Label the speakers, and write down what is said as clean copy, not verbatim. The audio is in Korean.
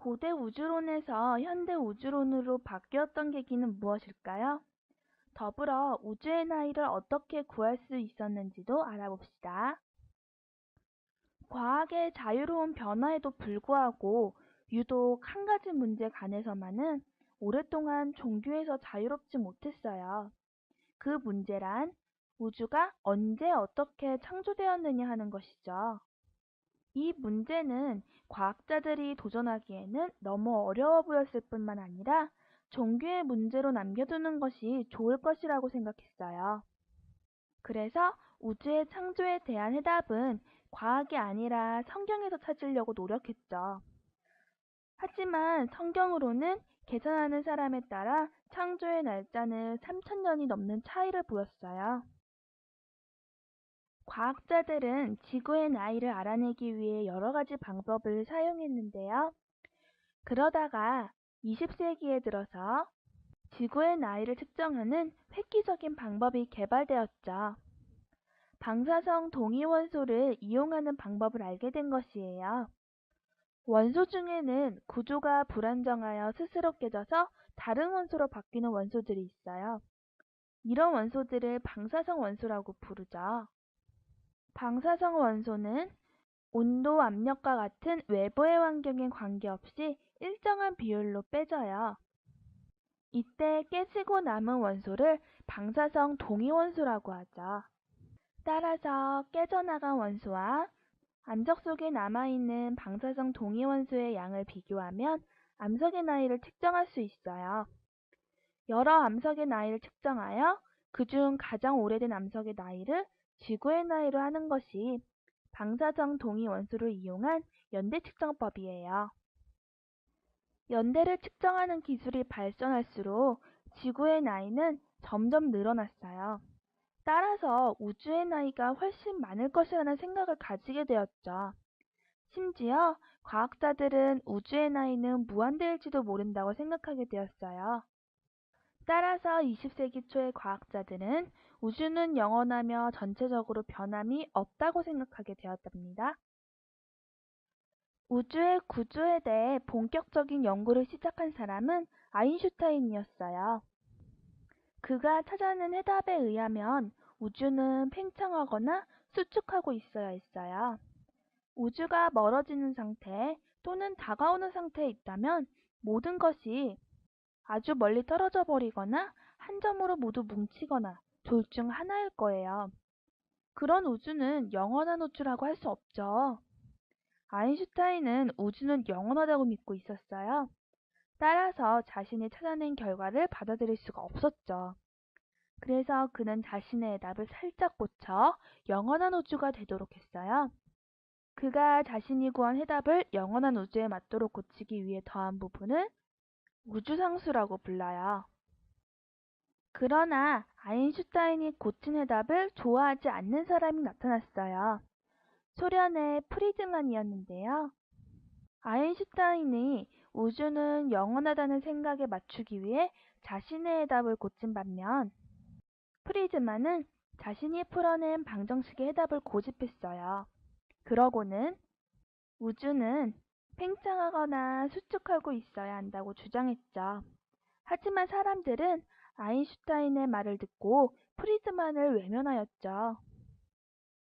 Speaker 1: 고대 우주론에서 현대 우주론으로 바뀌었던 계기는 무엇일까요? 더불어 우주의 나이를 어떻게 구할 수 있었는지도 알아봅시다. 과학의 자유로운 변화에도 불구하고 유독 한 가지 문제에 관해서만은 오랫동안 종교에서 자유롭지 못했어요. 그 문제란 우주가 언제 어떻게 창조되었느냐 하는 것이죠. 이 문제는 과학자들이 도전하기에는 너무 어려워 보였을 뿐만 아니라 종교의 문제로 남겨두는 것이 좋을 것이라고 생각했어요. 그래서 우주의 창조에 대한 해답은 과학이 아니라 성경에서 찾으려고 노력했죠. 하지만 성경으로는 계산하는 사람에 따라 창조의 날짜는 3000년이 넘는 차이를 보였어요. 과학자들은 지구의 나이를 알아내기 위해 여러 가지 방법을 사용했는데요. 그러다가 20세기에 들어서 지구의 나이를 측정하는 획기적인 방법이 개발되었죠. 방사성 동위원소를 이용하는 방법을 알게 된 것이에요. 원소 중에는 구조가 불안정하여 스스로 깨져서 다른 원소로 바뀌는 원소들이 있어요. 이런 원소들을 방사성 원소라고 부르죠. 방사성 원소는 온도, 압력과 같은 외부의 환경에 관계없이 일정한 비율로 빼져요. 이때 깨지고 남은 원소를 방사성 동위원소라고 하죠. 따라서 깨져나간 원소와 암석 속에 남아있는 방사성 동위원소의 양을 비교하면 암석의 나이를 측정할 수 있어요. 여러 암석의 나이를 측정하여 그중 가장 오래된 암석의 나이를 지구의 나이로 하는 것이 방사성 동위원소를 이용한 연대 측정법이에요. 연대를 측정하는 기술이 발전할수록 지구의 나이는 점점 늘어났어요. 따라서 우주의 나이가 훨씬 많을 것이라는 생각을 가지게 되었죠. 심지어 과학자들은 우주의 나이는 무한대일지도 모른다고 생각하게 되었어요. 따라서 20세기 초의 과학자들은 우주는 영원하며 전체적으로 변함이 없다고 생각하게 되었답니다. 우주의 구조에 대해 본격적인 연구를 시작한 사람은 아인슈타인이었어요. 그가 찾아낸 해답에 의하면 우주는 팽창하거나 수축하고 있어야 했어요. 우주가 멀어지는 상태 또는 다가오는 상태에 있다면 모든 것이 아주 멀리 떨어져 버리거나 한 점으로 모두 뭉치거나 둘 중 하나일 거예요. 그런 우주는 영원한 우주라고 할 수 없죠. 아인슈타인은 우주는 영원하다고 믿고 있었어요. 따라서 자신이 찾아낸 결과를 받아들일 수가 없었죠. 그래서 그는 자신의 해답을 살짝 고쳐 영원한 우주가 되도록 했어요. 그가 자신이 구한 해답을 영원한 우주에 맞도록 고치기 위해 더한 부분을 우주상수라고 불러요. 그러나 아인슈타인이 고친 해답을 좋아하지 않는 사람이 나타났어요. 소련의 프리즈만이었는데요. 아인슈타인이 우주는 영원하다는 생각에 맞추기 위해 자신의 해답을 고친 반면 프리즈만은 자신이 풀어낸 방정식의 해답을 고집했어요. 그러고는 우주는 팽창하거나 수축하고 있어야 한다고 주장했죠. 하지만 사람들은 아인슈타인의 말을 듣고 프리즈만을 외면하였죠.